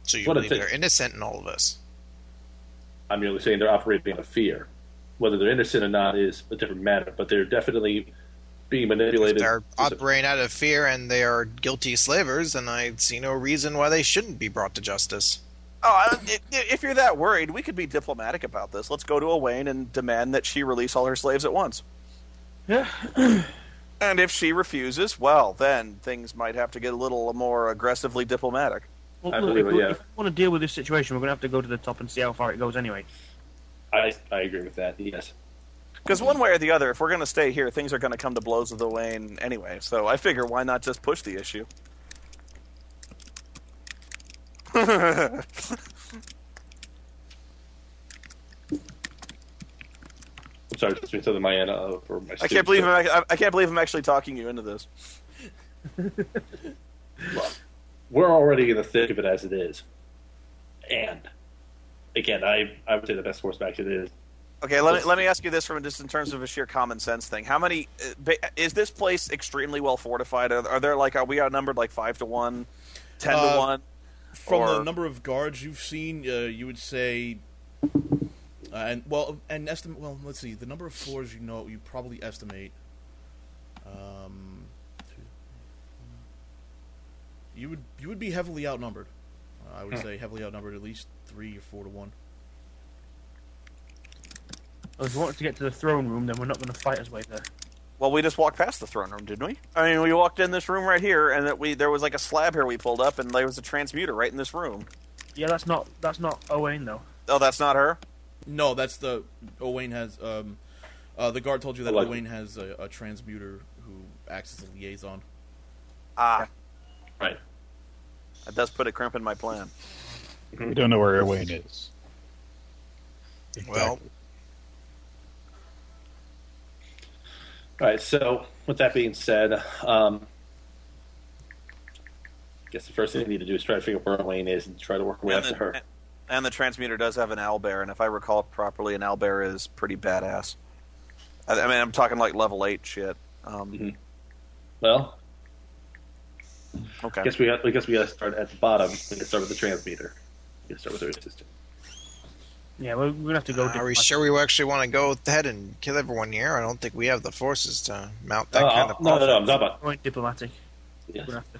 So you What believe it they're innocent in all of this? I'm merely saying they're operating out of fear. Whether they're innocent or not is a different matter, but they're definitely being If manipulated. they're operating out of fear and they are guilty slavers, then I see no reason why they shouldn't be brought to justice. If you're that worried, we could be diplomatic about this. Let's go to Owain and demand that she release all her slaves at once. Yeah. And if she refuses, well, then things might have to get a little more aggressively diplomatic. Well, look, if we want to deal with this situation, we're going to have to go to the top and see how far it goes anyway. I agree with that, yes. Because one way or the other, if we're going to stay here, things are going to come to blows with Owain anyway. So I figure, why not just push the issue? I'm sorry, just doing something on my end for my I can't believe I'm actually talking you into this. Look, we're already in the thick of it as it is. And, again, I would say the best course of action is... Okay, let me ask you this from just in terms of a sheer common sense thing. How many... is this place extremely well fortified? Are we outnumbered like 5 to 1, 10 to 1? From the number of guards you've seen, you would say... let's see. The number of floors you probably estimate. You would be heavily outnumbered. I would say heavily outnumbered, at least 3 or 4 to 1. Well, if we want to get to the throne room, then we're not going to fight our way there. Well, we just walked past the throne room, didn't we? I mean, we walked in this room right here, and there was like a slab here we pulled up, and there was a transmuter right in this room. Yeah, that's not Owain though. Oh, that's not her? No, that's the Owain has. The guard told you that Owain has a transmuter who acts as a liaison. Ah, right. That does put a crimp in my plan. We don't know where Owain is. Well, all right. So, with that being said, I guess the first thing we need to do is try to figure out where Owain is and try to work our way after her. And the transmuter does have an owlbear, and if I recall properly, an owlbear is pretty badass. I mean, I'm talking like level 8 shit. Well, okay. I guess we got to start at the bottom. We can start with the transmuter. We can start with her assistant. Yeah, we're going to have to go... are we sure we actually want to go ahead and kill everyone here? I don't think we have the forces to mount that kind of... No, I'm talking about... Going diplomatic. Yes. We're have to...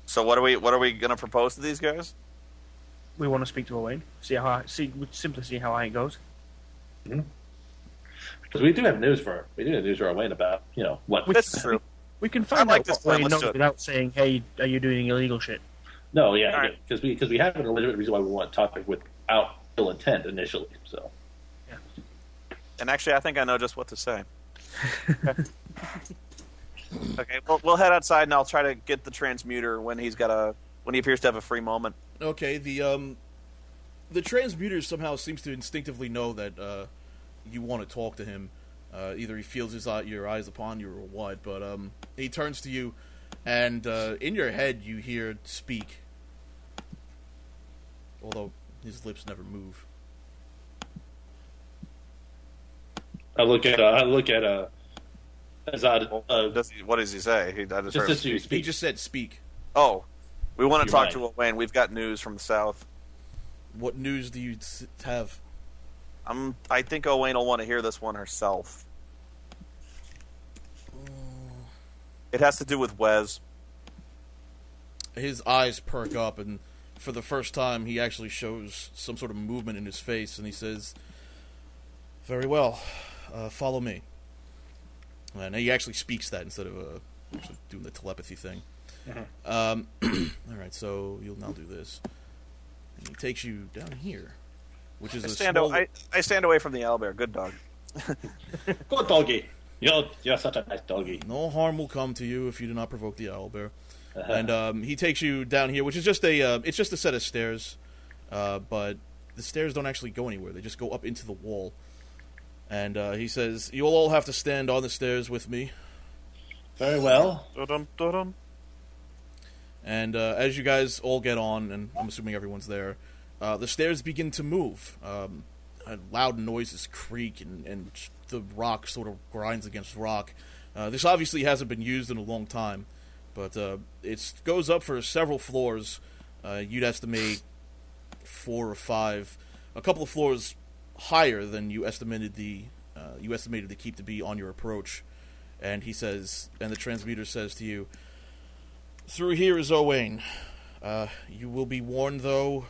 So what are we going to propose to these guys? We want to speak to Owain. Simply see how it goes. Mm-hmm. Because we do have news for her. We do have news for Owain about, what... That's true. We can find like out this what plan. Owain Let's knows without saying, hey, are you doing illegal shit? No, yeah, right. because we have a legitimate reason why we want to talk without ill intent initially. So, yeah. And actually, I think I know just what to say. Okay, we'll head outside, and I'll try to get the transmuter when he appears to have a free moment. Okay, the transmuter somehow seems to instinctively know that you want to talk to him. Either he feels your eyes upon you or what, but he turns to you, and in your head you hear speak. Although his lips never move. I look at Azad. What does he say? He just said speak. Oh, we want to You're talk to Owain. We've got news from the south. What news do you have? I think Owain will want to hear this one herself. It has to do with Wes. His eyes perk up, and for the first time, he actually shows some sort of movement in his face, and he says, "Very well, follow me." And he actually speaks that instead of doing the telepathy thing. All right, so you'll now do this. And he takes you down here, which is I stand away from the owlbear. Good dog. Good doggy. You're such a nice doggy. No harm will come to you if you do not provoke the owlbear. And he takes you down here, which is just it's just a set of stairs, but the stairs don't actually go anywhere. They just go up into the wall. And he says, "You'll all have to stand on the stairs with me." Very well. Dun-dun, dun-dun. And as you guys all get on, and I'm assuming everyone's there, the stairs begin to move. Loud noises creak, and the rock sort of grinds against rock. This obviously hasn't been used in a long time, but it goes up for several floors, You'd estimate 4 or 5, a couple of floors higher than you estimated the keep to be on your approach. And he says, and the transmuter says to you, "Through here is Owain. You will be warned, though.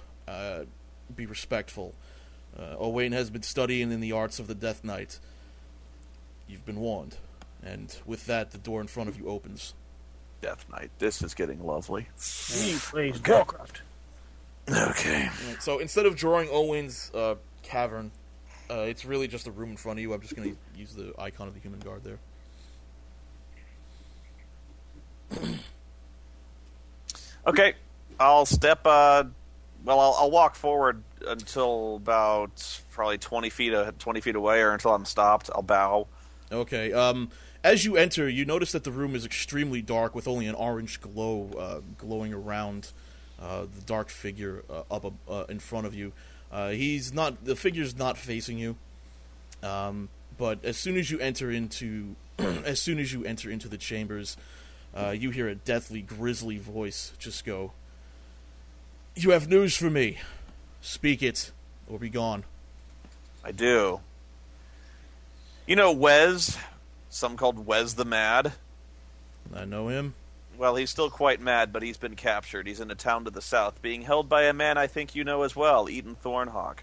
Be respectful. Owain has been studying in the arts of the Death Knight. You've been warned." And with that, the door in front of you opens. Death Knight. This is getting lovely. Please, Warcraft. Okay. Right, so instead of drawing Owain's cavern, it's really just a room in front of you. I'm just going to use the icon of the human guard there. Okay, I'll step. I'll walk forward until about probably 20 feet away, or until I'm stopped. I'll bow. Okay. As you enter, you notice that the room is extremely dark, with only an orange glow glowing around the dark figure up in front of you. The figure's not facing you. But as soon as you enter into the chambers, you hear a deathly, grisly voice just go, "You have news for me. Speak it, or be gone." I do. You know Wes? Some called Wes the Mad. I know him. Well, he's still quite mad, but he's been captured. He's in a town to the south, being held by a man I think you know as well, Eaton Thornhawk.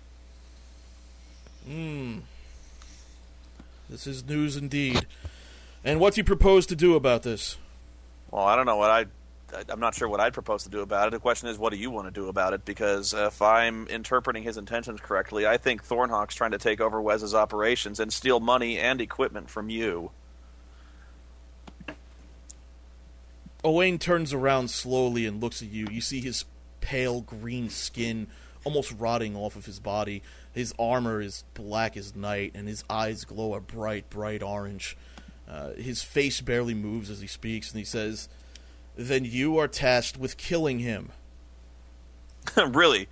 This is news indeed. And what do you propose to do about this? Well, I don't know what I'm not sure what I'd propose to do about it. The question is, what do you want to do about it? Because if I'm interpreting his intentions correctly, I think Thornhawk's trying to take over Wes's operations and steal money and equipment from you. Owain turns around slowly and looks at you. You see his pale green skin almost rotting off of his body. His armor is black as night, and his eyes glow a bright, bright orange. His face barely moves as he speaks, and he says, "Then you are tasked with killing him." Really?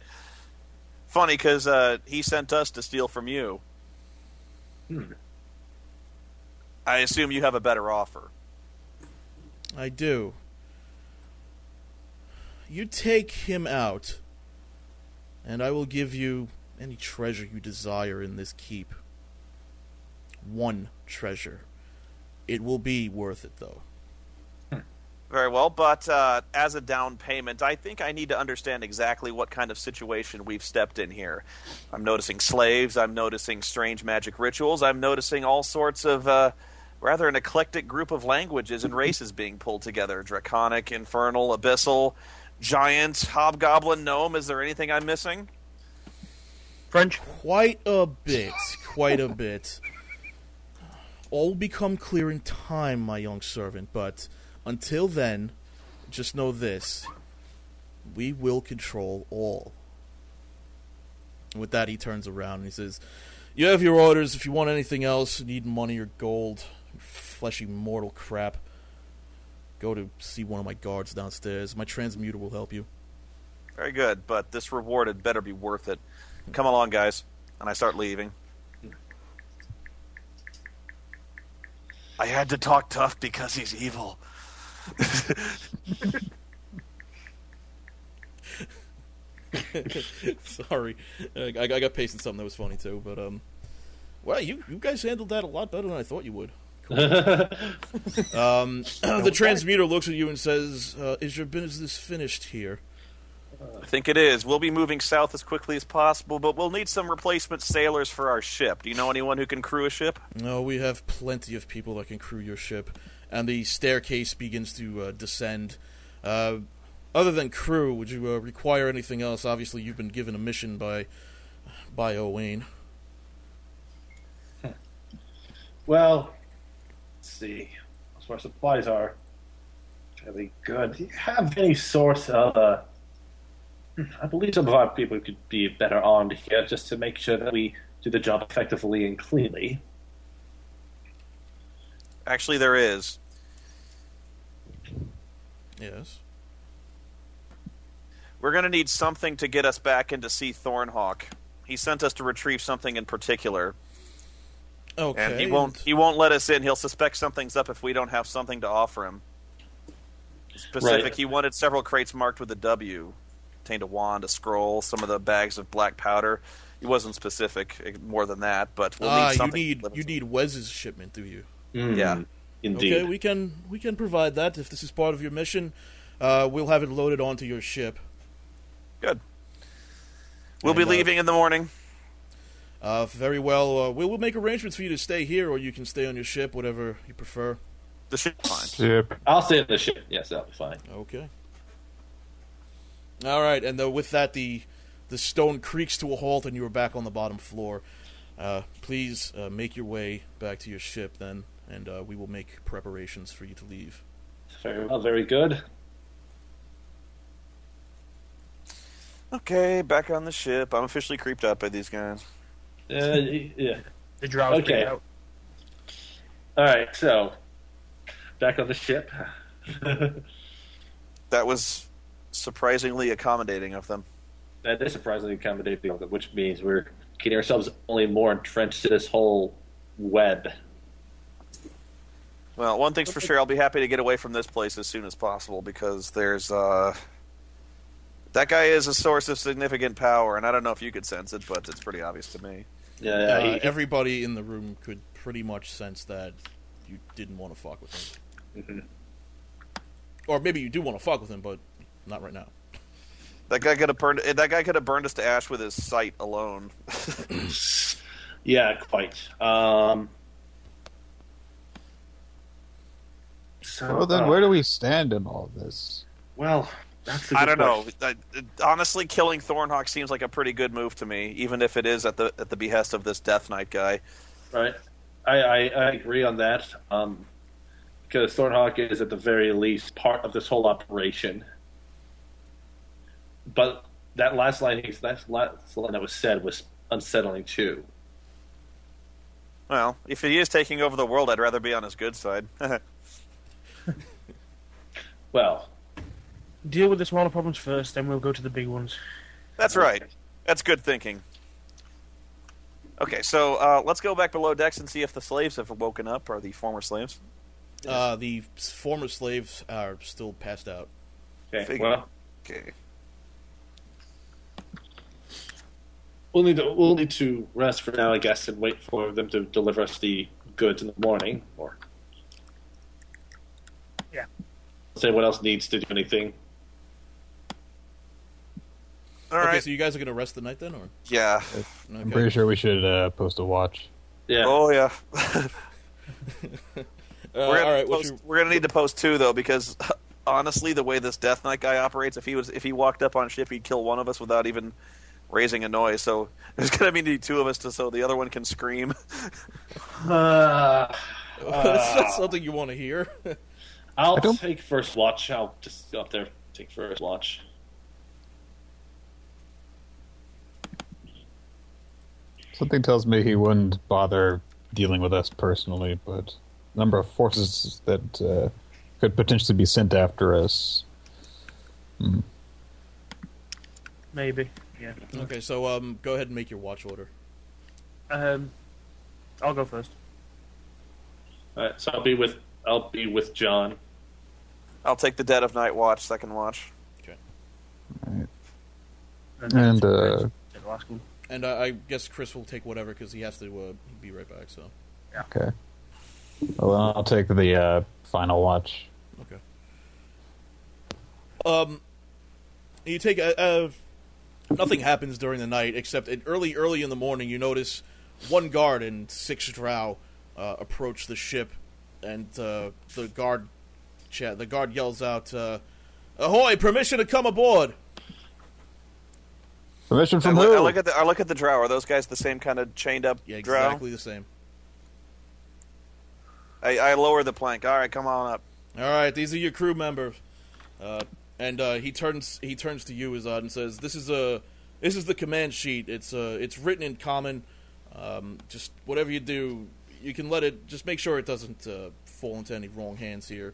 Funny, because he sent us to steal from you. I assume you have a better offer. I do. You take him out, and I will give you any treasure you desire in this keep. One treasure. It will be worth it, though. Very well, but as a down payment, I think I need to understand exactly what kind of situation we've stepped in here. I'm noticing slaves, I'm noticing strange magic rituals, I'm noticing all sorts of rather an eclectic group of languages and races being pulled together. Draconic, infernal, abyssal, giant, hobgoblin, gnome. Is there anything I'm missing? French? Quite a bit. All will become clear in time, my young servant, but until then, just know this. We will control all. And with that, he turns around and he says, "You have your orders. If you want anything else, need money or gold, fleshy mortal crap, go to see one of my guards downstairs. My transmuter will help you." Very good, but this reward had better be worth it. Come along, guys. And I start leaving. I had to talk tough because he's evil. Sorry. I got pasted something that was funny too, but well, you guys handled that a lot better than I thought you would. Cool. The transmuter looks at you and says, "Is your business finished here?" I think it is. We'll be moving south as quickly as possible, but we'll need some replacement sailors for our ship. Do you know anyone who can crew a ship? No, we have plenty of people that can crew your ship. And the staircase begins to descend. Other than crew, would you require anything else? Obviously, you've been given a mission by Owain. Well, let's see. As far as supplies are really good. Do you have any sort of I believe some of our people could be better armed here just to make sure that we do the job effectively and cleanly. Actually, there is. Yes. We're going to need something to get us back in to see Thornhawk. He sent us to retrieve something in particular. Okay. And he won't let us in. He'll suspect something's up if we don't have something to offer him. Specific, Right. He wanted several crates marked with a W. contained a wand, a scroll, some of the bags of black powder. He wasn't specific more than that, but we'll need something. You need Wes's shipment, do you? Yeah. Indeed. Okay, we can provide that if this is part of your mission. We'll have it loaded onto your ship. Good. We'll be leaving in the morning. Very well. We'll make arrangements for you to stay here, or you can stay on your ship, whatever you prefer. The ship's fine. Ship. I'll stay in the ship. Yes, that'll be fine. Okay. All right, and with that, the stone creaks to a halt, and you are back on the bottom floor. Please make your way back to your ship, then, and we will make preparations for you to leave. Very well, very good. Okay, back on the ship. I'm officially creeped out by these guys. Yeah. The drow's Okay. out. All right, so back on the ship. That was surprisingly accommodating of them. That is surprisingly accommodating, which means we're getting ourselves only more entrenched to this whole web. Well, one thing's for sure, I'll be happy to get away from this place as soon as possible, because there's, that guy is a source of significant power, and I don't know if you could sense it, but it's pretty obvious to me. Yeah, Everybody in the room could pretty much sense that you didn't want to fuck with him. Mhm. Or maybe you do want to fuck with him, but not right now. That guy could have burned us to ash with his sight alone. Yeah, quite. So, Well, then where do we stand in all this? Well, that's a good I don't know. question. Honestly, killing Thornhawk seems like a pretty good move to me, even if it is at the behest of this Death Knight guy. Right. I agree on that. Because Thornhawk is at the very least part of this whole operation. But that last line that was said was unsettling too. Well, if he is taking over the world, I'd rather be on his good side. Well, Deal with the smaller problems first, then we'll go to the big ones. That's right. That's good thinking. Okay, so let's go back below decks and see if the slaves have woken up, or the former slaves. The former slaves are still passed out. okay. Well, Okay. we'll need to rest for now, I guess, and wait for them to deliver us the goods in the morning. Or Yeah. say what else needs to do anything. All Okay, right. so you guys are going to rest the night then, or? Yeah. I'm Okay. pretty sure we should post a watch. Yeah. Oh, yeah. All right. We're gonna need to post two though, because honestly, the way this Death Knight guy operates, if he walked up on ship, he'd kill one of us without even raising a noise. So there's gonna be two of us so the other one can scream. That's not something you want to hear. I'll don't- take first watch. I'll just go up there take first watch. Something tells me he wouldn't bother dealing with us personally, but the number of forces that could potentially be sent after us. Maybe. Yeah. Okay, so go ahead and make your watch order. I'll go first. All right, so I'll be with John. I'll take the Dead of Night watch, second watch. Right. then And the last one. And I guess Chris will take whatever because he has to be right back. So okay. Well, then I'll take the final watch. okay. You take nothing happens during the night except early in the morning. You notice one guard and 6 drow approach the ship, and the guard yells out, "Ahoy! Permission to come aboard!" Permission from I who? look at the drow. Are those guys the same kind of chained up Yeah, drow? exactly the same. I lower the plank. All right, come on up. All right, these are your crew members. And he turns to you, Azad, and says, "This is the command sheet. It's written in common. Just whatever you do, you can let it. Just make sure it doesn't fall into any wrong hands here."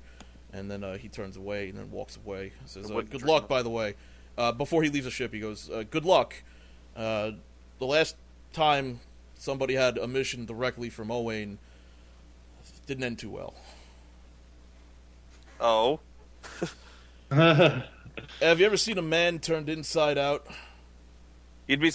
And then he turns away and then walks away. He says, "Good luck, by the way." Before he leaves the ship, he goes, "Good luck. The last time somebody had a mission directly from Owain didn't end too well." Oh, Have you ever seen a man turned inside out? You'd be